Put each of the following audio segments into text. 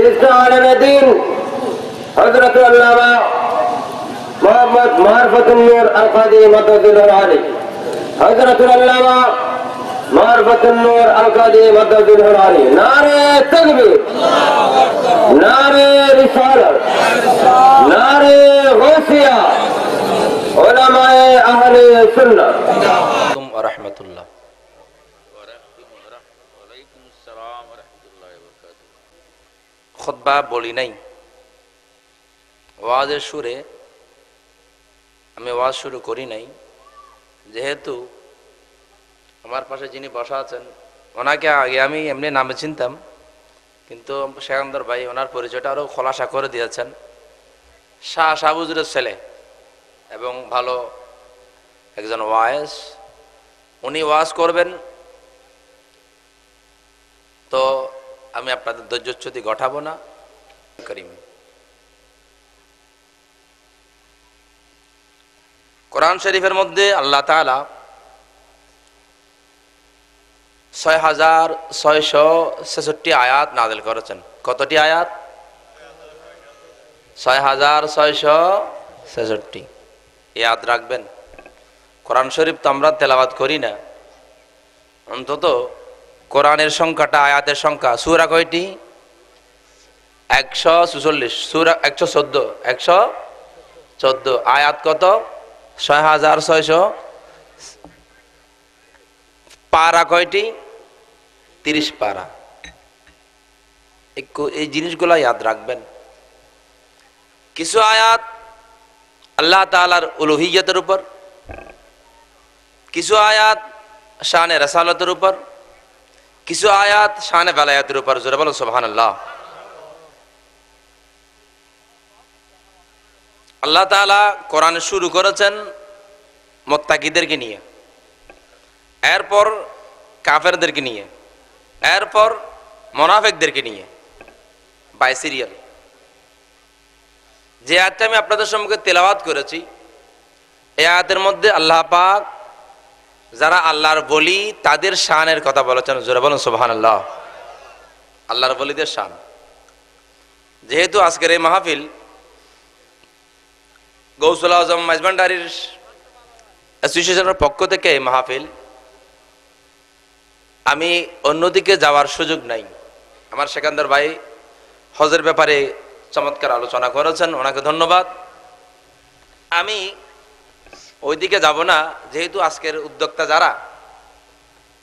বিশিষ্ট আলেমে দ্বীন হযরত আল্লামা মোহাম্মদ মারফতুন নূর আল কাদি মাদ্দাতুল্লাহ আলাইহি, হযরত আল্লামা মারফতুন নূর আল কাদি মাদ্দাতুল্লাহ আলাইহি। নারে তাকবীর, নারে রিসালাত, নারে গাউসিয়া, উলামায়ে আহলে সুন্নাহ। ওয়া রাহমাতুল্লাহ। খুতবা বলি নাই, ওয়াজের সুরে আমি ওয়াজ শুরু করি নাই, যেহেতু আমার পাশে যিনি বসা আছেন ওনাকে আগে আমি এমনি নামে চিনতাম, কিন্তু সেকান্দর ভাই ওনার পরিচয়টা আরও খোলাসা করে দিয়েছেন। শাহ শাহবুজুরের ছেলে এবং ভালো একজন ওয়াইজ, উনি ওয়াজ করবেন, তো আমি আপনাদের ধৈর্যচ্যুতি ঘটাবো না। করিম কোরআন শরীফের মধ্যে আল্লাহ তাআলা ৬৬৬৬ আয়াত নাযিল করেছেন। কতটি আয়াত? ৬৬৬৬। ইয়াদ রাখবেন, কোরআন শরীফ তো আমরা তেলাওয়াত করি না, অন্তত কোরআনের সংখ্যাটা, আয়াতের সংখ্যা, সূরা কয়টি? ১৪৪, সূরা ১১৪, ১১৪, আয়াত কত? ৬৬০০। পারা কয়টি? ৩০ পারা। এই জিনিসগুলো ইয়াদ রাখবেন। কিছু আয়াত আল্লাহ তাআলার উলুহিয়তের উপর, কিছু আয়াত শানে রাসালাতের উপর, কিছু আয়াত শানে বেলায়াতের উপর। জোরে বলো সুবহানাল্লাহ। আল্লাহ তাআলা কোরআন শুরু করেছেন মুত্তাকিদেরকে নিয়ে, এরপর কাফেরদেরকে নিয়ে, এরপর মুনাফিকদেরকে নিয়ে, বাই সিরিয়াল। যে আয়াতটা আমি আপনাদের সম্মুখে তেলাওয়াত করেছি, এই আয়াতের মধ্যে আল্লাহ পাক যারা আল্লাহর বলি তাদের শানের কথা বলেছেন। জোরে বলুন সুবহানাল্লাহ। আল্লাহর বলিদের শান। যেহেতু আজকের এই মাহফিল গৌসুল আজম মাইজভান্ডারির অ্যাসোসিয়েশনের পক্ষ থেকে এই মাহফিল, আমি অন্যদিকে যাওয়ার সুযোগ নাই। আমার সেকান্দর ভাই হজের ব্যাপারে চমৎকার আলোচনা করেছেন, ওনাকে ধন্যবাদ। আমি ওইদিকে যাব না, যেহেতু আজকের উদ্যোক্তা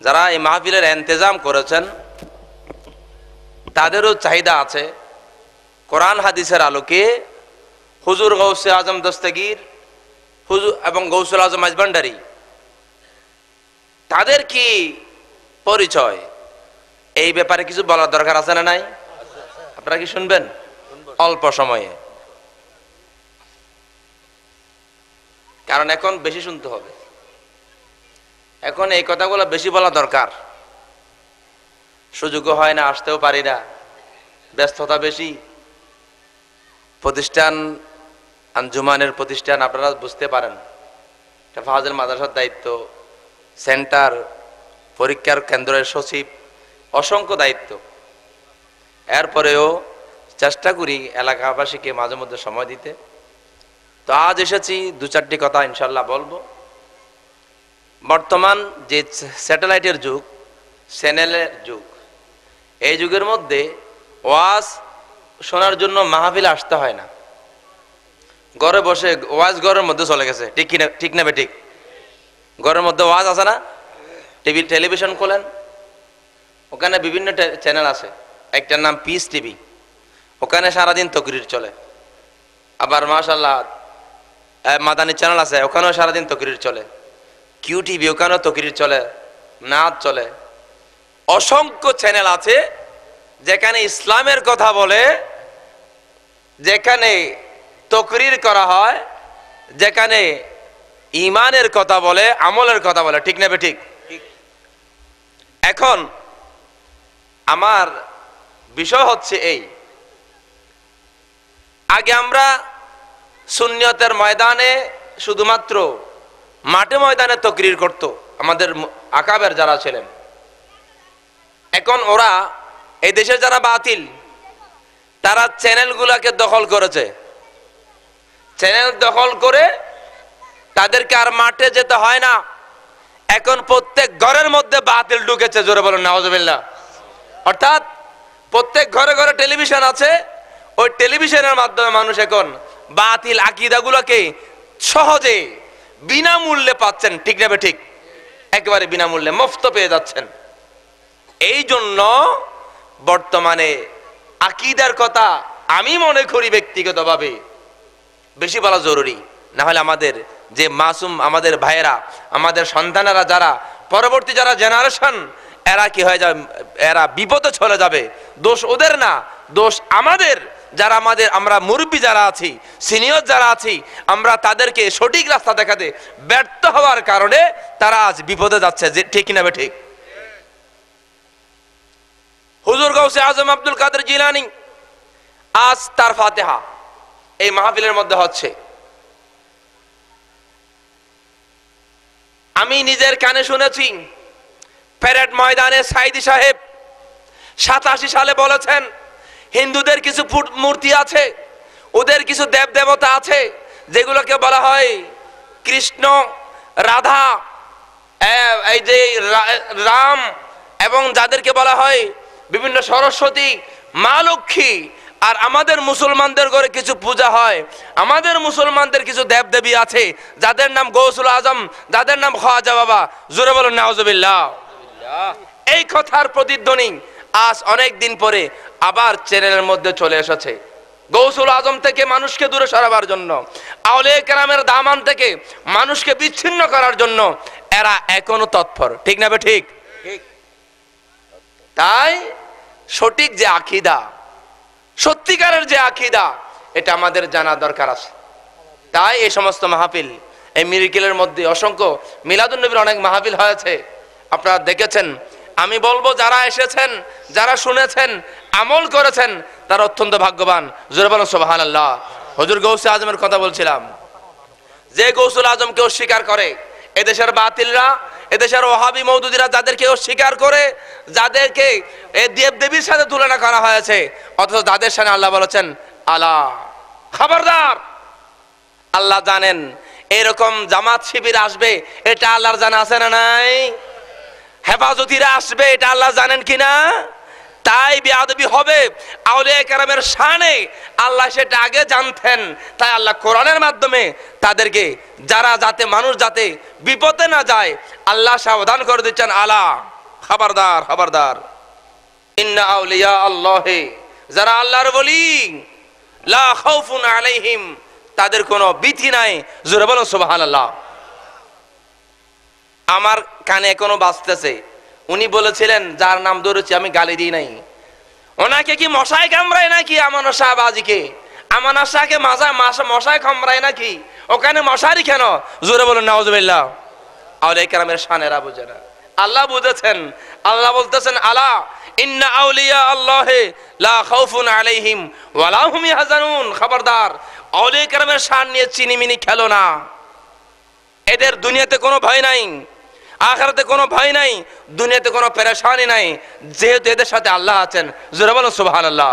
যারা এই মাহফিলের ইন্তেজাম করেছেন, তাদেরও চাহিদা আছে কোরআন হাদিসের আলোকে হুজুর গৌসে আজম দস্তগীর হুজুর এবং গৌসুল আজম মাইজভান্ডারি, তাদের কি পরিচয়, এই ব্যাপারে কিছু বলার দরকার আছে না নাই? আপনারা কি শুনবেন অল্প সময়ে? কারণ এখন বেশি শুনতে হবে, এখন এই কথাগুলো বেশি বলা দরকার। সুযোগও হয় না, আসতেও পারি না, ব্যস্ততা বেশি। প্রতিষ্ঠান আঞ্জুমানের প্রতিষ্ঠান, আপনারা বুঝতে পারেন, ফাজিল মাদ্রাসার দায়িত্ব, সেন্টার, পরীক্ষার কেন্দ্রের সচিব, অসংখ্য দায়িত্ব। এরপরেও চেষ্টা করি এলাকাবাসীকে মাঝে মধ্যে সময় দিতে। তো আজ এসেছি, দু চারটি কথা ইনশাল্লাহ বলবো। বর্তমান যে স্যাটেলাইটের যুগ, চ্যানেলের যুগ, এই যুগের মধ্যে ওয়াজ শোনার জন্য মাহফিলে আসতে হয় না, ঘরে বসে ওয়াজ ঘরের মধ্যে চলে গেছে। ঠিক কিনা? ঠিক না বেঠিক? ঘরের মধ্যে ওয়াজ আছে না? টেলিভিশন খোলেন, ওখানে বিভিন্ন চ্যানেল আছে। একটার নাম পিস টিভি, ওখানে সারাদিন তকরির চলে। আবার মাশাআল্লাহ মাদানী চ্যানেল আছে, ওখানেও সারাদিন তকরির চলে। কিউ টিভি, ওখানেও তকরির চলে, নাচ চলে। অসংখ্য চ্যানেল আছে যেখানে ইসলামের কথা বলে, যেখানে তকরির করা হয়, যেখানে ইমানের কথা বলে, আমলের কথা বলে। ঠিক না বেঠিক? এখন আমার বিষয় হচ্ছে এই, আগে আমরা সুন্নিয়তের ময়দানে শুধুমাত্র মাঠে ময়দানে তকরির করত আমাদের আকাবের যারা ছিলেন। এখন ওরা এই দেশের যারা বাতিল, তারা চ্যানেলগুলোকে দখল করেছে। চ্যানেল দখল করে তাদেরকে আর মাঠে যেতে হয় না, এখন প্রত্যেক ঘরের মধ্যে বাতিল ঢুকেছে। জোরে বলুন নাউজুবিল্লাহ। অর্থাৎ প্রত্যেক ঘরে ঘরে টেলিভিশন আছে, ওই টেলিভিশনের মাধ্যমে মানুষ এখন বাতিল আকীদাগুলোকে সহজে বিনামূল্যে পাচ্ছেন। ঠিক না ঠিক? একেবারে বিনামূল্যে মুফত পেয়ে যাচ্ছেন। এই জন্য বর্তমানে আকীদার কথা আমি মনে করি ব্যক্তিগতভাবে বেশি বলা জরুরি। না হলে আমাদের যে মাসুম আমাদের ভাইয়েরা, আমাদের সন্তানেরা, যারা পরবর্তী যারা জেনারেশন, এরা কি হয়ে যাবে, এরা বিপদে চলে যাবে। দোষ ওদের না, দোষ আমাদের। যারা আমরা মুরব্বী যারা আছি, সিনিয়র যারা আছি, আমরা তাদেরকে সঠিক রাস্তা দেখাতে ব্যর্থ হওয়ার কারণে তারা আজ বিপদে যাচ্ছে। যে ঠিক না ঠিক? হুজুর গাউসে আজম আব্দুল কাদের জিলানী আজ তার ফাতিহা এই মাহফিলের মধ্যে হচ্ছে। আমি নিজের কানে শুনেছি, প্যারেড ময়দানে সাইদি সাহেব 87 সালে বলেছেন, হিন্দুদের কিছু মূর্তি আছে, ওদের কিছু দেব দেবতা আছে যেগুলোকে বলা হয় কৃষ্ণ, রাধা, এই যে রাম, এবং যাদেরকে বলা হয় বিভিন্ন সরস্বতী, মা লক্ষ্মী। আর আমাদের মুসলমানদের ঘরে কিছু পূজা হয়, আমাদের মুসলমানদের কিছু দেব দেবী আছে যাদের নাম গৌসুল আজম, যাদের নাম খাজা বাবা। জোরে বলুন নাউজুবিল্লাহ। এই কথার প্রতিধ্বনি আজ অনেক দিন পরে আবার চ্যানেলের মধ্যে চলে এসেছে। গৌসুল আজম থেকে মানুষকে দূরে সরাবার জন্য, আউলিয়া কেরামের দামান থেকে মানুষকে বিচ্ছিন্ন করার জন্য এরা এখনো তৎপর। ঠিক না ঠিক? তাই সঠিক যে আকীদা, সত্যিকারের যে আকীদা, এটা আমাদের জানা দরকার আছে। তাই এই সমস্ত মাহফিল, এই মিরাকেলের মধ্যে অসংখ্য মিলাদুন নবীর অনেক মাহফিল হয়েছে, আপনারা দেখেছেন। আমি বলবো যারা এসেছেন, যারা শুনেছেন, আমল করেছেন, তারা অত্যন্ত ভাগ্যবান। জোরে বলুন সুবহানাল্লাহ। হুজুর গৌসে আজমের কথা বলছিলাম, যে গৌসুল আজমকে অস্বীকার করে, এদেশের বাতিলরা, এদেশের ওহাবি মওদুদিরা যাদেরকে অস্বীকার করে, যাদেরকে এই দেব দেবীর সাথে তুলনা করা হয়েছে, অথচ তাদের সামনে আল্লাহ বলেছেন আলা, খবরদার। আল্লাহ জানেন এরকম জামাত শিবির আসবে, এটা আল্লাহর জানা আছে না নাই? হেফাজতিরা আসবে, এটা আল্লাহ জানেন কিনা? তাই বেয়াদবি হবে আউলিয়া কেরামের শানে, আল্লাহ সেটা আগে জানতেন। তাই আল্লাহ কোরআনের মাধ্যমে তাদেরকে, যারা যাতে মানুষ যাতে বিপদে না যায়, আল্লাহ সাবধান করে দিচ্ছেন, আলা, খবরদার খবরদার। ইন্না আউলিয়া আল্লাহি, যারা আল্লাহর ওলি, লা খাউফুন আলাইহিম, তাদের কোনো ভীতি নাই। জোরে বলুন সুবহানাল্লাহ। আমার কানে এখনো বাজতেছে, উনি বলেছিলেন, যার নাম ধরেছি আমি গালি দিই নাই, ওনাকে কি মশাই কামড়ায় নাকি? আমানা শাহবাজিকে, আমানা শাহকে মশাই কামড়ায় নাকি? ওখানে মশারি কেন? জোরে বলুন নাউজুবিল্লাহ। আউলিয়া কেরামের শানেরা বুঝে না, আল্লাহ বুঝেছেন। আল্লাহ বলতেছেন আলা ইন্না আউলিয়া আল্লাহি লা খাউফুন আলাইহিম ওয়া লা হুম ইয়াহজানুন। খবরদার, আউলিয়া কেরামের শান নিয়ে চিনিমিনি খেলো না। এদের দুনিয়াতে কোনো ভয় নাই, আখিরাতে কোনো ভয় নাই, দুনিয়াতে কোনো পেরেশানি নাই, যেহেতু এদের সাথে আল্লাহ আছেন। জোরে বলুন সুবহানাল্লাহ।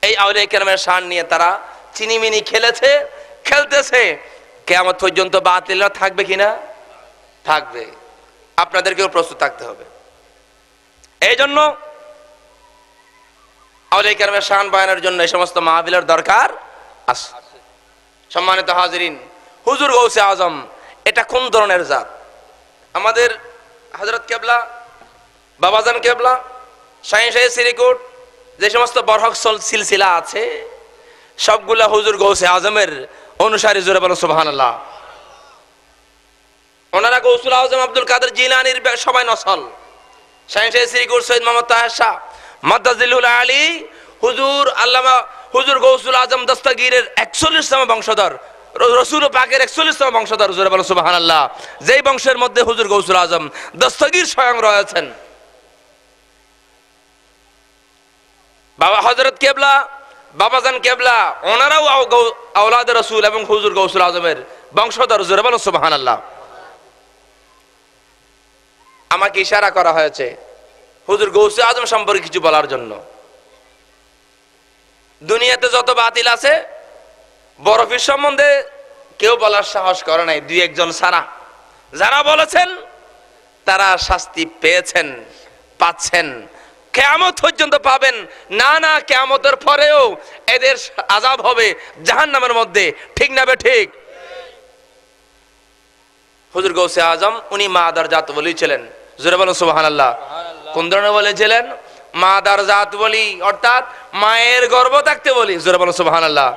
এই আউলিয়া কেরামের শান নিয়ে তারা চিনিমিনি খেলেছে, খেলতেছে। কিয়ামত পর্যন্ত বাতিলরা থাকবে কিনা? থাকবে। আপনাদেরকেও প্রস্তুত থাকতে হবে। এই জন্য আউলিয়া কেরামের শান বয়ানের জন্য এই সমস্ত মাহফিলের দরকার আছে। সম্মানিত হাজিরিন, হুজুর গৌসে আজম এটা কোন ধরনের জাত? আমাদের হযরত কেবলা, বাবাজান কেবলা, শাহীন শাহী শ্রীকুট, যে সমস্ত বরহক সিলসিলা আছে, সবগুলা হুজুর গৌসে আজমের অনুসারী। জোরে বলো সুবহানাল্লাহ। ওনারা গৌসুল আজম আব্দুল কাদের জিলানীর সবাই নসল। শাহীন শাহী শ্রীকুট সৈয়দ মোহাম্মদ তাহের শাহ মাদ্দাজিলুল আলী, হুজুর আল্লামা হুজুর গৌসুল আজম দস্তগীরের 41তম বংশধর, রসুল পাকের 41তম বংশধর। জোরে বলো সুবহানাল্লাহ। যেই বংশের মধ্যে হুজুর গৌসুল আজম দস্তগীর স্বয়ং রয়েছেন। বাবা হযরত কেবলা, বাবাজান কেবলা, ওনারাও আওলাদে রসুল এবং হুজুর গৌসুল আজমের বংশধর। জোরে বলো সুবহানাল্লাহ। আমাকে ইশারা করা হয়েছে হুজুর গৌসে আজম সম্পর্কে কিছু বলার জন্য। দুনিয়াতে যত বাতিল আছে বড় পীর সম্বন্ধে কেউ বলার সাহস করে নাই, দুই একজন ছাড়া। যারা বলেছেন তারা শাস্তি পেয়েছেন, পাচ্ছেন, কিয়ামত পর্যন্ত পাবেন। না না, কিয়ামতের পরেও এদের আযাব হবে জাহান্নামের মধ্যে। ঠিক না বে ঠিক? হুজুর গৌসে আজম উনি মাদার জাত ওলি ছিলেন। জোরে বলুন সুবহানাল্লাহ। কোন ধরনের ওলি ছিলেন? মাদার জাত ওলি, অর্থাৎ মায়ের গর্ভ থাকতে বলি। জোরে বলুন সুবহানাল্লাহ।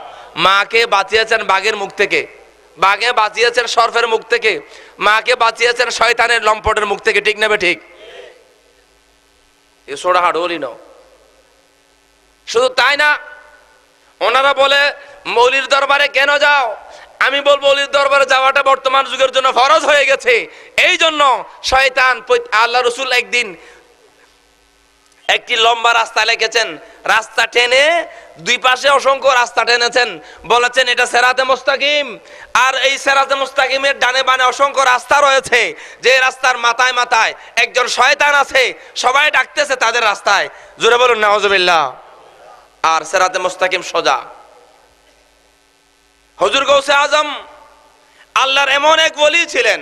মাকে বাঁচিয়েছেন বাঘের মুখ থেকে, বাঘে বাঁচিয়েছেন সর্পের মুখ থেকে, মাকে বাঁচিয়েছেন শয়তানের লম্পটের মুখ থেকে। ঠিক না বে ঠিক? এ সোড়া হাট ওলি নাও। শুধু তাই না, ওনারা বলে মৌলির দরবারে কেন যাও? আমি বলবো অলির দরবারে যাওয়াটা বর্তমান যুগের জন্য ফরজ হয়ে গেছে। এই জন্য শয়তান, আল্লাহ রসুল একদিন একটি লম্বা রাস্তা লিখেছেন, রাস্তা টেনে দুই পাশে অসংখ্য রাস্তা টেনেছেন, বলেছেন এটা সিরাতে মুস্তাকিম। আর এই সিরাতে মুস্তাকিমের ডানে বামে অসংখ্য রাস্তা রয়েছে, যে রাস্তার মাথায় মাথায় একজন শয়তান আছে, সবাই ডাকতেছে তাদের রাস্তায়। জোরে বলুন নাউজুবিল্লাহ। আর সিরাতে মুস্তাকিম সোজা। হুজুর গৌসে আজম আল্লাহর এমন এক ওলি ছিলেন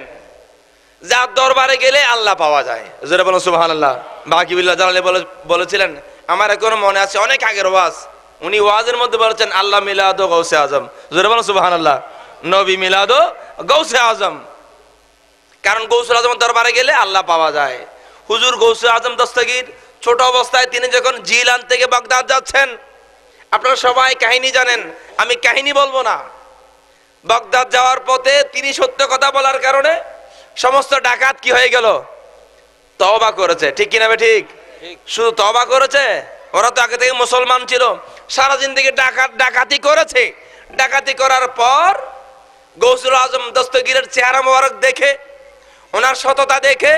যার দরবারে গেলে আল্লাহ পাওয়া যায়। জোরে বলুন সুবহানাল্লাহ। বাকিবিল্লাহ জালালি বলেছিলেন, আমার এখনো মনে আছে অনেক আগের ওয়াজ, উনি ওয়াজের মধ্যে বলেছেন আল্লাহ মিলাদ ও গৌসে আজম। জোরে বলুন সুবহানাল্লাহ। নবী মিলাদ ও গৌসে আজম, কারণ গৌসে আজমের দরবারে গেলে আল্লাহ পাওয়া যায়। হুজুর গৌসে আজম দস্তগীর ছোট অবস্থায় তিনি যখন জিলান থেকে বাগদাদ যাচ্ছেন, আপনারা সবাই কাহিনী জানেন, আমি কাহিনী বলবো না। বাগদাদ যাওয়ার পথে তিনি সত্য কথা বলার কারণে সমস্ত ডাকাত কি হয়ে গেল? তওবা করেছে। ঠিক কিনা বে ঠিক? শুধু তওবা করেছে? ওরা তো আগে থেকে মুসলমান ছিল, সারা জিন্দেগি ডাকাতি করেছে। ডাকাতি করার পর গৌসুল আজম দস্তগীরের চেহারা মোবারক দেখে, ওনার সততা দেখে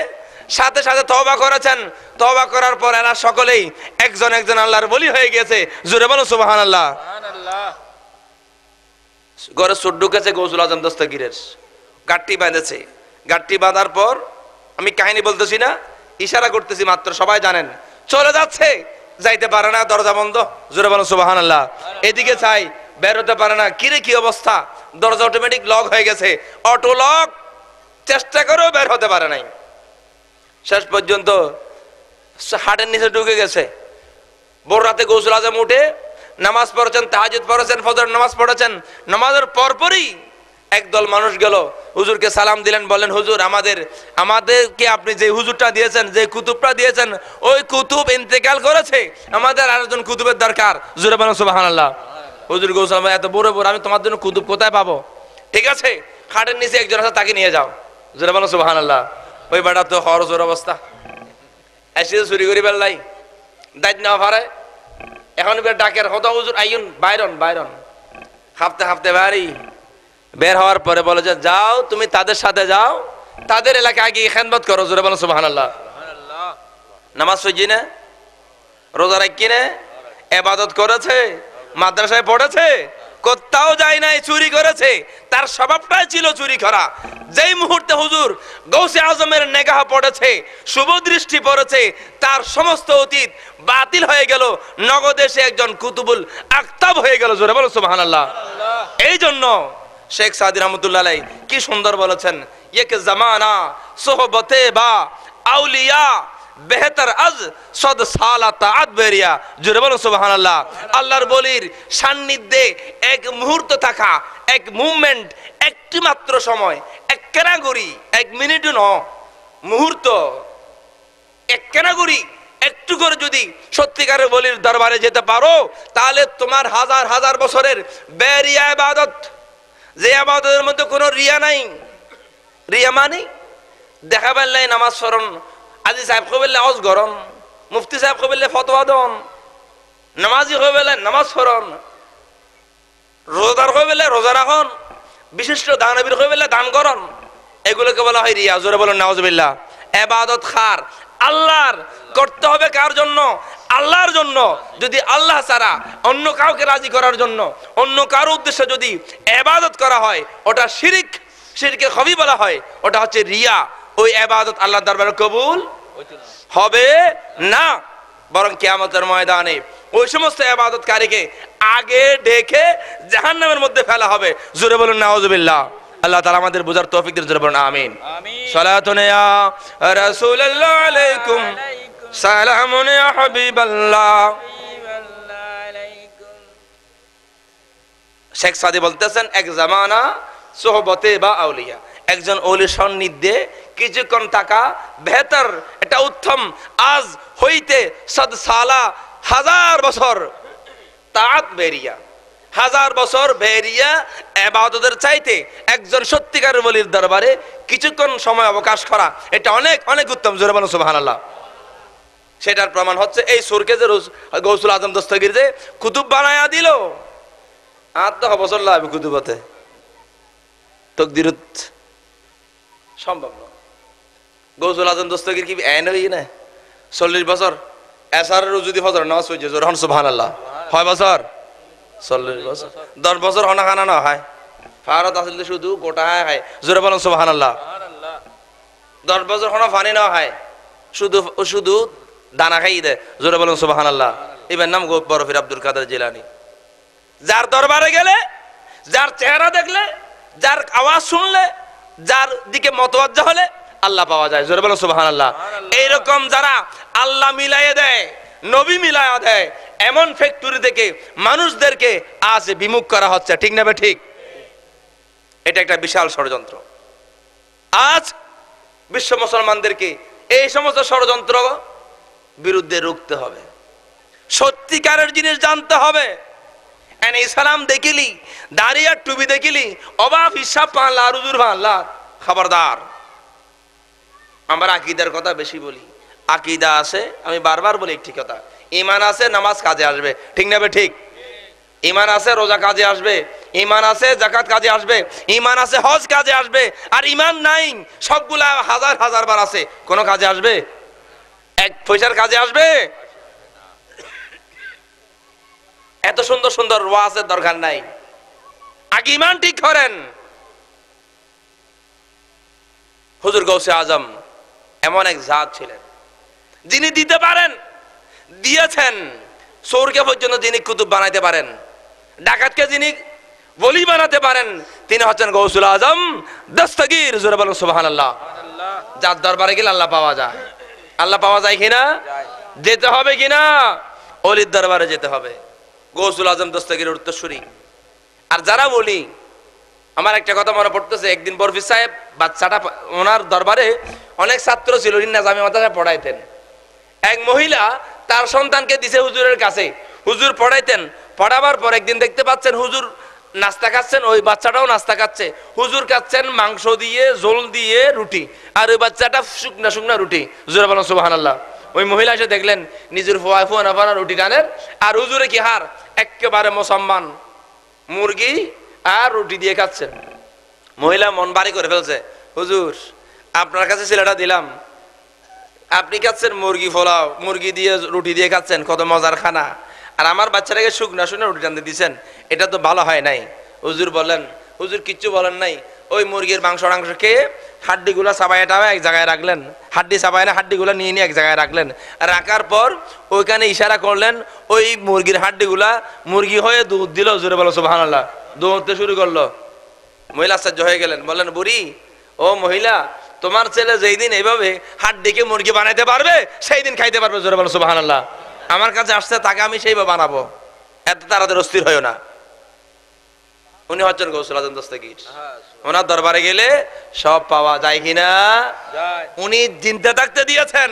সাথে সাথে তওবা করেছেন। তওবা করার পর এরা সকলেই একজন একজন আল্লাহর বলি হয়ে গেছে। জোরে বলো সুবহানাল্লাহ। ঘরে সুট ঢুকেছে গৌসুল আজম দস্তগীরের, গাঁটটি বাঁধেছে। গাঁটটি বাঁধার পর, আমি কাহিনী বলতেছি না, ইশারা করতেছি মাত্র, সবাই জানেন। চলে যাচ্ছে, যাইতে পারে না, দরজা বন্ধ। জোরে বলো সুবহানাল্লাহ। এদিকে চাই, বের হতে পারে না। কিরে কি অবস্থা? দরজা অটোমেটিক লক হয়ে গেছে, অটো লক, চেষ্টা করেও বের হতে পারে নাই। শেষ পর্যন্ত হাটের নিচে ঢুকে গেছে। ভোর রাতে গৌসুল আজম উঠে নামাজ পড়েছেন, তাহাজ্জুদ পড়েছেন, ফজর নামাজ পড়েছেন। নামাজের পরপরই একদল মানুষ গেল, হুজুরকে সালাম দিলেন, বলেন হুজুর আমাদেরকে আপনি যে হুজুরটা দিয়েছেন, যে কুতুবটা দিয়েছেন, ওই কুতুব ইন্তেকাল করেছে, আমাদের আরেকজন কুতুবের দরকার। জোরে বলেন সুবহানাল্লাহ। হুজুর গৌসুল আজম, এত বড় বড়, আমি তোমার জন্য কুতুব কোথায় পাবো? ঠিক আছে, খাটের নিচে একজন আছে, তাকে নিয়ে যাও। জোরে বলেন সুবহানাল্লাহ। ওই বেটা তো হরজোর অবস্থা, এসে চুরি করি বেল্লাই দায়িত্ব নেওয়া পারে। এখন ডাকের হতো হুজুর আইন বাইরন বাইরন, হাফতে হাফতে বাড়ি। বের হওয়ার পরে বলে যে যাও, তুমি তাদের সাথে যাও, তাদের এলাকায় গিয়ে খেদমত করো। জোরে বলো সুবহানাল্লাহ। নামাজ পড়ছি না, রোজা রাখি না, ইবাদত করেছে, মাদ্রাসায় পড়েছে, কোথাও যায় নাই, চুরি করেছে। তার স্বভাবটাই ছিল চুরি করা। যেই মুহূর্তে হুজুর গৌসে আজমের নেগাহ পড়েছে, শুভ দৃষ্টি পড়েছে, তার সমস্ত অতীত বাতিল হয়ে গেল, নগদে সে একজন কুতুবুল আকতাব হয়ে গেল। জোরে বলো সুবহানাল্লাহ। এই জন্য শেখ সাদি রহমতুল্লাহ আলাইহি কি সুন্দর বলেছেন, এক জামানা সোহবতে বা আউলিয়া বেহতর আজ সদ সালাতা আদবেরিয়া। জোরে বলো সুবহানাল্লাহ। আল্লাহর বলির সান্নিধ্যে এক মুহূর্ত থাকা, এক মুভমেন্ট, একটি মাত্র সময়, এক কেনাগুড়ি, এক মিনিটও ন, মুহূর্ত, এক কেনাগুড়ি একটু করে যদি সত্যিকারের বলির দরবারে যেতে পারো, তাহলে তোমার হাজার হাজার বছরের বেরিয়া ইবাদত, যে ইবাদতের মধ্যে কোনো রিয়া নাই। রিয়া মানে দেখা পারলাই নামাজ পড়ন, আজি সাহেব কবিল্লে আওয়াজ গরম, মুফতি সাহেব কবিল্লে ফতোয়া দন, নামাজি কবিল্লে নামাজ পড়ন, রোজাদার কবিল্লে রোজা রাখন, বিশিষ্ট দানবীর কবিল্লে দান করন, এগুলোকে বলা হয় রিয়া। জোরে বলেন নাউজুবিল্লাহ। ইবাদত খার আল্লাহর করতে হবে, কার জন্য? আল্লাহর জন্য। যদি আল্লাহ ছাড়া অন্য কাউকে রাজি করার জন্য, অন্য কারো উদ্দেশ্যে যদি ইবাদত করা হয়, ওটা শিরক, শিরকে খবি বলা হয়, ওটা হচ্ছে রিয়া। ওই ইবাদত আল্লাহর দরবারে কবুল হবে না। বরং কিয়ামতের ময়দানে ওই সমস্ত ইবাদতকারীকে আগে ডেকে জাহান্নামের মধ্যে ফেলা হবে। জোরে বলুন নাউজুবিল্লাহ। আল্লাহ তাআলা আমাদের বুঝার তৌফিক দিন। জোরে বলুন আমিন। সালাতুন ইয়া রাসূলুল্লাহ আলাইকুম, সালামুন ইয়া হাবিবাল্লাহ। শেখ সাদি বলতেছেন, এক জামানা সোহবতে বা আউলিয়া, একজন ওলির সান্নিধ্যে কিছুক্ষণ থাকা বেহতর, এটা উত্তম। আজ হইতে সদ সালা, হাজার বছর তাআত বেরিয়া, হাজার বছর বেরিয়া ইবাদতের চাইতে একজন সত্যিকারের ওলির দরবারে কিছুক্ষণ সময় অবকাশ করা, এটা অনেক অনেক উত্তম। জোরে বলুন সুবহানাল্লাহ। সেটার প্রমাণ হচ্ছে এই সুরকে যে গৌসুল আজম দস্তগীর যে কুতুব বানায়া দিল, আর তো বছর লাগবে কুতুবতে, তকদিরত সম্ভব না। গৌসুল আজম দস্তগীর কি এন হই না 40 বছর এসারের যদি ফজর নামাজ হইছে, জোরে বলুন সুবহানাল্লাহ। 6 বছর 40 বছর, 10 বছর হনা খানা না হয়, ফারত আসলে শুধু গোটা হয়। জোরে বলুন সুবহানাল্লাহ। 10 বছর হনা পানি না হয়, শুধু শুধু দানা খাই দেয়। জোরে বলুন সুবহানাল্লাহ। এবার নাম বরফির আব্দুল কাদের জিলানী। যার দরবারে গেলে, যার চেহারা দেখলে, যার আওয়াজ শুনলে, যার দিকে মতওয়াজ্জা হলে আল্লাহ পাওয়া যায়। জোরে বলুন সুবহানাল্লাহ। এইরকম যারা আল্লাহ মিলাইয়ে দেয়, নবী মিলাইয়া দেয়, এমন ফ্যাক্টরি থেকে মানুষদেরকে আজ বিমুখ করা হচ্ছে। ঠিক না বে ঠিক? এটা একটা বিশাল ষড়যন্ত্র। আজ বিশ্ব মুসলমানদেরকে এই সমস্ত ষড়যন্ত্র বিরুদ্ধে রুখতে হবে, সত্যিকারের জিনিস জানতে হবে। ইসলাম দেখিলি, দাঁড়িয়ে টুপি দেখিলি, অবাক হিসাব পানলা, রুজুর পানলা, খবরদার। আমরা আকীদার কথা বেশি বলি। আকীদা আছে, আমি বারবার বলি একটি কথা, ঈমান আছে, নামাজ কাজে আসবে। ঠিক না বে ঠিক? ঈমান আছে, রোজা কাজে আসবে। ঈমান আছে, যাকাত কাজে আসবে। ঈমান আছে, হজ কাজে আসবে। আর ঈমান নাই, সবগুলা হাজার হাজার বার আছে, কোন কাজে আসবে? এক পয়সার কাজে আসবে? এত সুন্দর সুন্দর ওয়াজের দরকার নাই, আগে ঈমান ঠিক করেন। হুজুর গৌসে আজম এমন এক জাত ছিলেন, যিনি দিতে পারেন, দিয়েছেন। চোরকে পর্যন্ত যিনি কুতুব বানাইতে পারেন, ডাকাতকে যিনি ওলি বানাতে পারেন, তিনি হচ্ছেন গৌসুল আজম দস্তগীর। জোরে বলুন সুবহানাল্লাহ। যার দরবারে গেলে আল্লাহ পাওয়া যায়। আল্লাহ পাওয়া যায় কিনা? যেতে হবে কিনা? ওলির দরবারে যেতে হবে। গৌসুল আজম দস্তগীর উত্তরসূরি। আর যারা বলি, আমার একটা কথা মনে পড়তেছে, একদিন বরফি সাহেব বাচ্চাটা, ওনার দরবারে অনেক ছাত্র ছিল, নিজামী মাদ্রাসায় পড়াইতেন। এক মহিলা তার সন্তানকে দিছে হুজুরের কাছে, হুজুর পড়াইতেন। পড়াবার পর একদিন দেখতে পাচ্ছেন হুজুর নাস্তা খাচ্ছেন, ওই বাচ্চাটাও নাস্তা খাচ্ছে। হুজুর খাচ্ছেন মাংস দিয়ে, ঝোল দিয়ে রুটি, আর ওই বাচ্চাটা শুকনা শুকনা রুটি। হুজুর বলেন সুবহানাল্লাহ। ওই মহিলা এসে দেখলেন নিজের ফুয়া রুটি টানের, আর হুজুরে কি হার একেবারে মুসলমান মুরগি আর রুটি দিয়ে খাচ্ছেন। মহিলা মন বাড়ি করে ফেলছে, হুজুর আপনার কাছে ছেলেটা দিলাম, আপনি খাচ্ছেন মুরগি পোলাও, মুরগি দিয়ে রুটি দিয়ে খাচ্ছেন, কত মজার খানা, আর আমার বাচ্চাটাকে শুকনা শুকনা রুটি টানতে দিচ্ছেন, এটা তো ভালো হয় নাই। হুজুর বলেন, হুজুর কিচ্ছু বলেন নাই। ওই মুরগির মাংস খেয়ে হাড্ডিগুলা চাবাইয়া টাবাই এক জায়গায় রাখলেন, হাড্ডি চাবাই না, হাড্ডিগুলা নিয়ে নিয়ে এক জায়গায় রাখলেন। রাখার পর ওইখানে ইশারা করলেন, ওই মুরগির হাড্ডিগুলা মুরগি হয়ে দুধ দিল। জোরে বলো সুবহানাল্লাহ। দৌড়তে শুরু করলো। মহিলা আশ্চর্য হয়ে গেলেন, বললেন বুড়ি, ও মহিলা, তোমার ছেলে যেই দিন এইভাবে হাড্ডিকে মুরগি বানাইতে পারবে, সেই দিন খাইতে পারবে। জোরে বলো সুবহানাল্লাহ। আমার কাছে আসছে, তাকে আমি সেইভাবে বানাবো, এত তাড়াতাড়ি অস্থির হইও না। উনি হচ্ছেন গৌসুল আজম দস্তগীর। ওনার দরবারে গেলে সব পাওয়া যায় কিনা? উনি জিনতে থাকতে দিয়েছেন।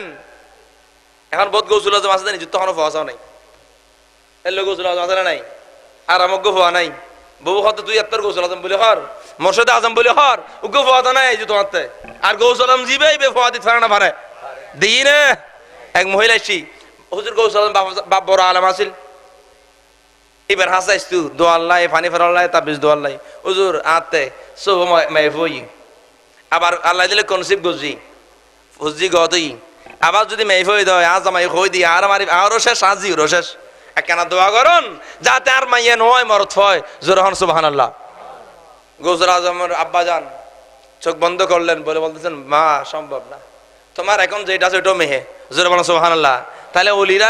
এখন বোধ গৌসুল আজম আছে, নিজের তখনও ফোয়াশাও নাই। এর লোক গৌসুল আজম আছে না নাই? আর আমজ্ঞ ফোয়া নাই। বউ হতে তুই এত গৌসুল আজম বলে হর, মোর্শেদ আজম বলে হর, উগ্র ফোয়াতে নাই যে তোমাতে। আর গৌসুল আজম জিবে ফোয়া দিতে পারে না, পারে দিই না। এক মহিলা এসি, হুজুর গৌসুল আজম বাপ বড় আলম আছিল, এবার হাসাইছু দোয়াল্লাই পানি ফেরাল্লাই তাবিজ দোয়াল্লাই হুজুর আতে সব মাইফই। আবার আল্লাহ দিলে কনসিব গজি হুজি গদই, আবার যদি মাইফই দেয় আজ আমায় হই দি, আর আমার আরো শেষ, আজি শেষ। একখানা দোয়া করুন যাতে আর মাইয়া নয় মরত হয়। জোরহান সুবহানাল্লাহ। গৌসুল আজমের আব্বা যান চোখ বন্ধ করলেন, বলে বলতেছেন, মা সম্ভব না, তোমার এখন যেটা আছে ওইটাও মেহে। জোরে বলেন সুবহানাল্লাহ। তাহলে ওলিরা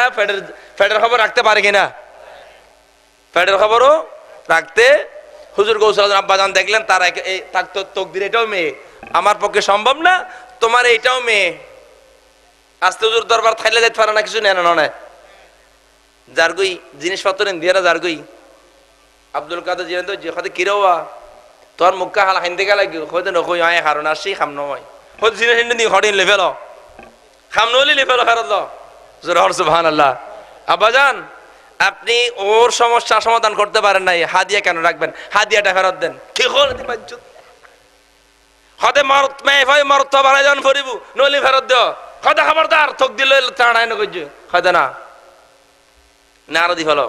ফেডের খবর রাখতে পারে কিনা? ফেডের খবরও রাখতে হুজুর গৌসুল আজম আব্বাজান দেখলেন তার তকদির এটাও মেয়ে, আমার পক্ষে সম্ভব না, তোমার এইটাও মেয়ে। আস্তে হুজুর দরবার থাইলে যাইতে পারে না, কিছু নেন নয় যারগুই জিনিসপত্র দিয়ে না যারগুই আব্দুল কাদের জিরেন তো যে কিরোয়া তোর মুখা হাল হাইন্দে গেলে হয়তো নকই আয় হারণ আসি খাম নয় হয়তো জিনিস হিন্দু হটিন লেভেল খাম নলি লেভেল ফেরত জোর সুবহানাল্লাহ। আব্বাজান আপনি ওর সমস্যা সমাধান করতে পারেন নাই, হাদিয়া কেন রাখবেন? হাদিয়াটা ফেরত দেন। কি করে হতে মরত মেয়ে ভাই মরত বাড়াই যান ফরিব নলি ফেরত দেও হতে খবরদার থক দিল টাড়াই না করছে হয়তো না না আরো দি ফেলো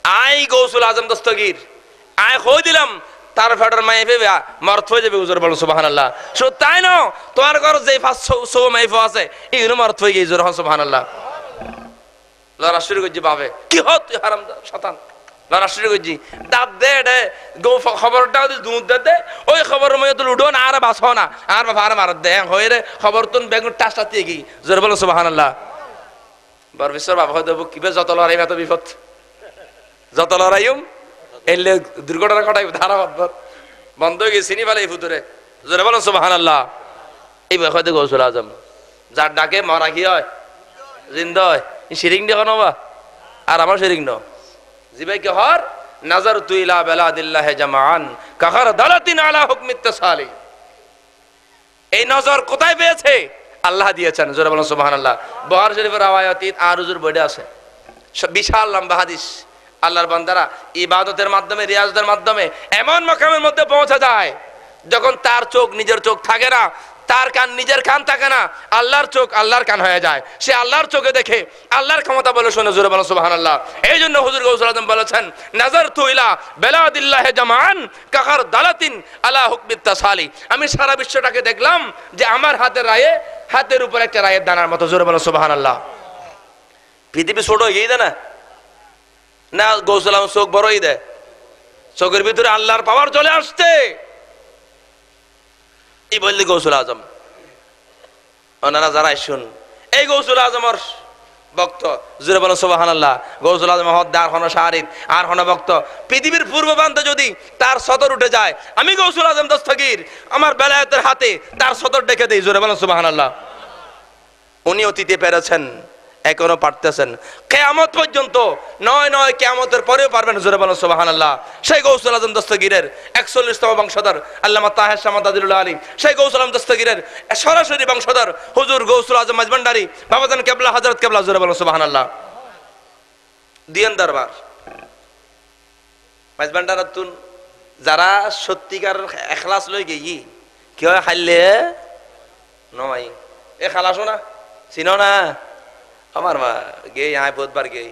আই গৌসুল আজম দস্তগীর আয় কই দিলাম তার ফেডার মাই ভেবে মরত হয়ে যাবে হুজুর বলো সুবহানাল্লাহ। সো তাই না তোমার ঘর যে 500 মাইফ আছে এগুলো মরত হয়ে গিয়ে হুজুর সুবহানাল্লাহ। লড়া শুরু করছি বাবে কি হত তুই হারাম শতান লড়া শুরু করছি দাঁত দে রে গো খবরটা দুধ দে ওই খবরের মধ্যে তুই উঠো না আর বাঁচো না আর বাবা আর মারত দে হয়ে রে খবর তুন বেগুন টাসটা দিয়ে গি জোর বলো সুবহানাল্লাহ। বরবিশ্বর বাবা হয়তো কিবে যত লড়াই এত বিপদ যত লড়াইম এলে দুর্ঘটনা ঘটাই ধারা বন্ধ হয়ে গেছে চিনি ফেলে এই ভুতুরে জোরে বলো সুবহানাল্লাহ। এই হয়তো গৌসুল আজম যার ডাকে মরা কি হয় জিন্দা হয় শিরিং দিয়ে বা আর আমার শিরিং ন জিবাই কে হর নজর তুইলা বেলাদিল্লাহ জামান কাহার দালাতিন আলা হুকমিত তাসালি। এই নজর কোথায় পেয়েছে? আল্লাহ দিয়েছেন জোরে বলো সুবহানাল্লাহ। বুখারী শরীফের রাওয়ায়াত আর হুজুর বইটা আছে বিশাল লম্বা হাদিস। আল্লাহর বান্দারা ইবাদতের মাধ্যমে রিয়াজতের মাধ্যমে এমন মাকামের মধ্যে পৌঁছা যায় যখন তার চোখ নিজের চোখ থাকে না, তার কান নিজের কান থাকে না, আল্লাহর চোখ আল্লাহর কান হয়ে যায়। সে আল্লাহর চোখে দেখে আল্লাহর ক্ষমতা বলে শুনে জোরে বলো সুবহানাল্লাহ। এই জন্য হুজুর গৌসুল আজম বলেছেন নাজারতু ইলা বেলাদিল্লাহ জামান কাহার দালাতিন আলা হুকমিত তাসালি। আমি সারা বিশ্বটাকে দেখলাম যে আমার হাতের রায়ে হাতের উপর একটা রায়ের দানার মতো জোরে বলো সুবহানাল্লাহ। পৃথিবী ছোট হয়ে যায় না না গৌসুল আজম চোখ বড়ই দেয়, চোখের ভিতরে আল্লাহর পাওয়ার চলে আসছে। এই বললি গৌসুল আজম ওনারা যারা শুন এই গৌসুল আজমের ভক্ত জোরে বলো সুবহানাল্লাহ। গৌসুল আজম হদ্দার হন শাহরিদ আর হন ভক্ত পৃথিবীর পূর্ব প্রান্তে যদি তার সদর উঠে যায় আমি গৌসুল আজম দস্তগীর আমার বেলায়েতের হাতে তার সদর ডেকে দেই জোরে বলো সুবহানাল্লাহ। উনি অতীতে পেরেছেন এখনো পারতেছেন কিয়ামত পর্যন্ত নয় কিয়ামতের পরেও পারবেন জোরে বলো সুবহানাল্লাহ। সেই গৌসুল আজম দস্তগীরের 41তম বংশধর আল্লামা তাহের শাহ মাদাদুল আলী সেই গৌসুল আজম দস্তগীরের সরাসরি বংশধর হুজুর গৌসুল আজম মাঝভান্ডারী বাবাজান কেবলা হযরত কেবলা জোরে বলো সুবহানাল্লাহ। দিয়েন দরবার মাঝভান্ডারাতুন যারা সত্যিকার ইখলাস লই গই কি হয় খাইলে নয় এ খালাসো না চিনো না আমার মা গে আয় বহুতবার গে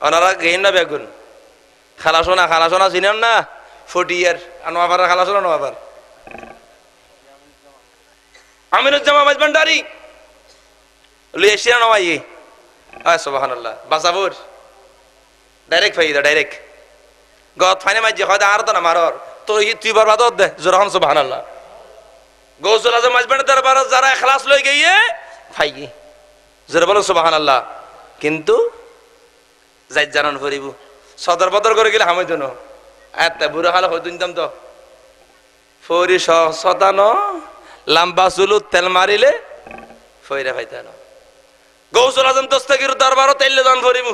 ওনারা গেই না বেগুন খালাসো না চিনেন না 40 ইয়ার নোয়াবার খালাসো না নোয়াবার আমিরুজ্জামান মাঝভান্ডারী লই এসিয়া নওয়াই আয় সুবহানাল্লাহ বাসাবুর ডাইরেক্ট ফাইদা ডাইরেক্ট গত ফাইনে মাঝে হয়তো আর তো না মারর তো তুই বরবাদ দে জোরহান সুবহানাল্লাহ। গৌসুল আজম মাঝভান্ডারী দরবার যারা ইখলাস লই গিয়ে ফাইগি জোরে বলো সুবহানাল্লাহ। কিন্তু যাই জানান ফরিব সদর বদর করে গেলে হামাই জন্য এত বুড়ো হাল হয়তো নিতাম তো ফরি শতানো লাম্বা চুলু তেল মারিলে ফইরা ফাইতানো। গৌসুল আজম দস্তগীর দরবারও তেল জন ফরিব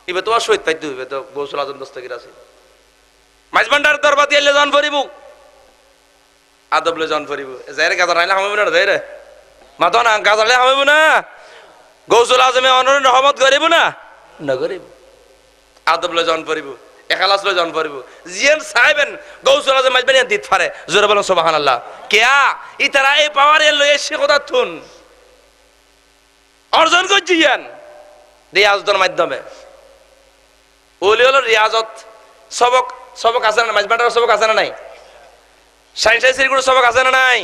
ইবে তোমার শহীদ পাইতে হইবে তো গৌসুল আজম দস্তগীর আছে মাঝভান্ডার দরবার তেল জন ফরিব আদব লে জন ফরিব যাইরে গাদা রাইলা হামাই না যাইরে মাতো না গাজালে হামাইব না গৌসুল আজমে অনন্য রহমত করিব না না করিব আদব লে জন ফরিব ইখলাস লে জন ফরিব জিয়ান সাহেবেন গৌসুল আজম মাঝবানি দিত পারে জোরে বলো সুবহানাল্লাহ। কেয়া ইতারা এই পাওয়ার এর লয়ে সে কথা থুন অর্জন করছিয়ান রিয়াজতের মাধ্যমে ওলি হলো রিয়াজত সবক আছে না মাঝবাটার সবক আছে না নাই সাইন্স সিরিগুলো সবক আছে না নাই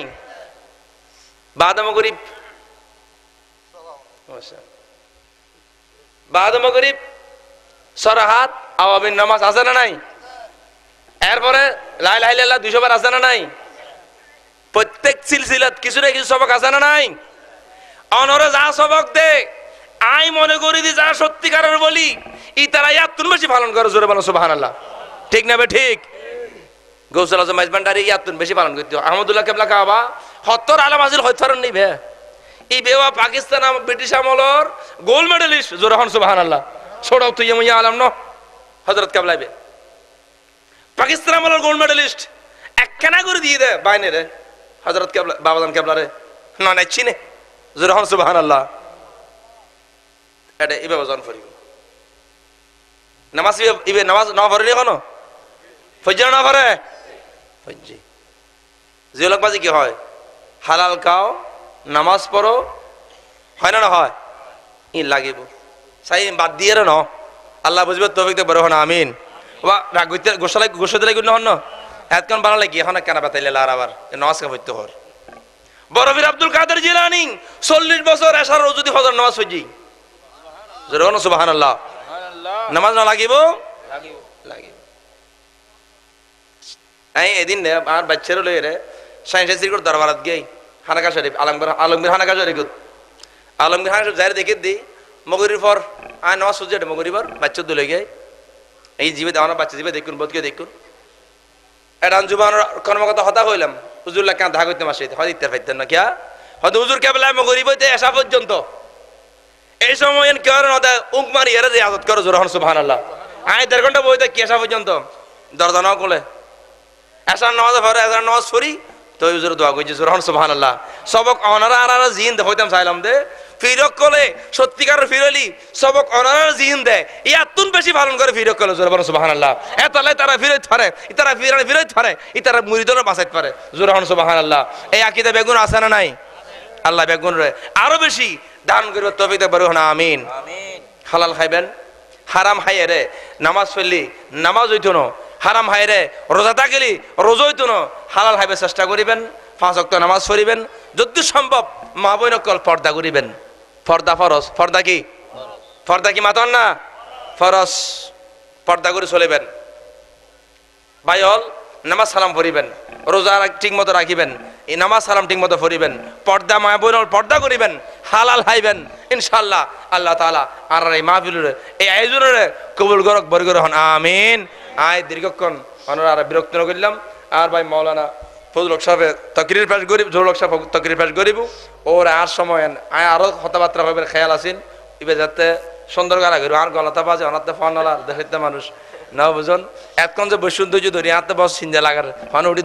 বাদাম গরিব সরাহাত আওয়াবিন নামাজ আছে না নাই এরপরে লা ইলাহা ইল্লাল্লাহ 200 বার আছে না নাই প্রত্যেক সিলসিলাত কিছু না কিছু সবক আছে না নাই অনরে যা সবক দে আই মনে করি যে যারা সত্যিকারের বলি ই তারা ইয়াতুন বেশি পালন করে, জোরে বলো সুবহানাল্লাহ। ঠিক না বে ঠিক? গৌসুল আজম মাইজবান্ডারি ইয়াতুন বেশি পালন করতে আহমদুল্লাহ কেবলা কাবা 70 আলাম হাজির হইতে পারেন নি বে। এই বেওয়া পাকিস্তান ব্রিটিশ আমলর গোল্ড মেডেলিস্ট, জোরে হন সুবহানাল্লাহ। ছোড়াও তুই এমন আলম ন হযরত কেবলা বে পাকিস্তান আমলের গোল্ড মেডেলিস্ট একখানা করে দিয়ে দে বাইনে রে হযরত কেবলা বাবাজান কেবলা রে না নাই চিনে, জোরে হন সুবহানাল্লাহ। এটা ইবে বাজান ফরি নামাজ ইবে নামাজ না পড়ে কেন ফজর না পড়ে ফজি জিলক বাজি কি হয় হালাল খাও নামাজ পড়ো হয় না, না হয় ই লাগিব সাই বাদ দিয়ে রে ন আল্লাহ বুঝবে তৌফিক দে বড় হন আমিন। ওয়া রাগইতে গোশালাই গোশতে লাগি ন হন এতক্ষণ বানা লাগি এখন কেন বাতাইলে আর আবার নামাজ কা পড়তে হর। বড় বীর আব্দুল কাদের জিলানী 40 বছর এশার যদি ফজর নামাজ পড়ি, জোরে বলো সুবহানাল্লাহ। নামাজ না লাগিব লাগিব। এই এদিন আর বাচ্চারা লই রে সাইন্স সিরিকর দরবারত গই হানাকা শরীফ আলমগীর হানাকা শরীফ আলমগীর হানাকা শরীফ যাই দেখে দি মগরির পর আই নামাজ সুজে মগরির পর বাচ্চা দুলে গই এই জীবে দাওনা বাচ্চা জীবে দেখুন বদকে দেখুন এডান জুবানের কর্মকর্তা হতা হইলাম হুজুরলা কান দেখা করতে মাসে হয় দিতে পাইতেন না কিয়া হয়তো হুজুর কেবলা মগরিব হইতে এসা পর্যন্ত এই সময় কেউ নদা উঁক মারি এরা যে আদত করো জোর হন সুবহানাল্লাহ। আই 1.5 ঘন্টা বইতে কি আসা পর্যন্ত দরজা নাও কোলে এসার নামাজ পড়ে এসার নামাজ পড়ি তো হুজুর দোয়া কইছে জোর হন সুবহানাল্লাহ। সবক অনারা আনারা জিন দে হইতাম চাইলাম দে ফিরক কোলে সত্যিকারের ফিরলি সবক অনারা জিন দে ইয়াতুন বেশি পালন করে ফিরক কোলে জোর হন সুবহানাল্লাহ। এতলে তারা ফিরত পারে ইতারা ফিরত পারে ইতারা মুরিদরা বাঁচাইতে পারে জোর হন সুবহানাল্লাহ। এই আকীদা বেগুন আছে না নাই? আল্লাহ বেগুন রে আরো বেশি দান করবে তৌফিক দে বড় হন আমিন। হালাল খাইবেন হারাম খাইয়ে রে নামাজ পড়লি নামাজ হইতো না, হারাম খাই রে রোজা থাকলি রোজা হইতো না। হালাল খাইবে চেষ্টা করিবেন, 5 ওয়াক্ত নামাজ পড়িবেন, যদি সম্ভব মা বোন কল পর্দা করিবেন। পর্দা ফরজ, পর্দা কি পর্দা কি মাতন না ফরজ, পর্দা করে চলিবেন। ভাইল নামাজ সালাম পড়িবেন, রোজা ঠিক মতো রাখিবেন, এই নামাজ সালাম ঠিক মতো পড়িবেন, পর্দা মা বোন পর্দা করিবেন, হালাল খাইবেন ইনশাআল্লাহ। আল্লাহ তাআলা আর এই মাহফিলের এই আয়োজনের কবুল করক বরকত হন আমিন। আয় দীর্ঘক্ষণ আমরা আর বিরক্ত না করলাম। আর ভাই মাওলানা ফজল হক সাহেব তকরির পেশ গরিব জহুরুল হক সাহেব তকরির পেশ গরিব ওর আর সময় আয় আরো কথাবার্তা হবে খেয়াল আছেন ইবে যাতে সুন্দর গালা গরিব আর গলাতা বাজে অনাতে ফোন নালা দেখতে মানুষ না বুঝুন এতক্ষণ যে বসুন ধৈর্য ধরি হাতে বস সিঞ্জা লাগার ফোন উঠি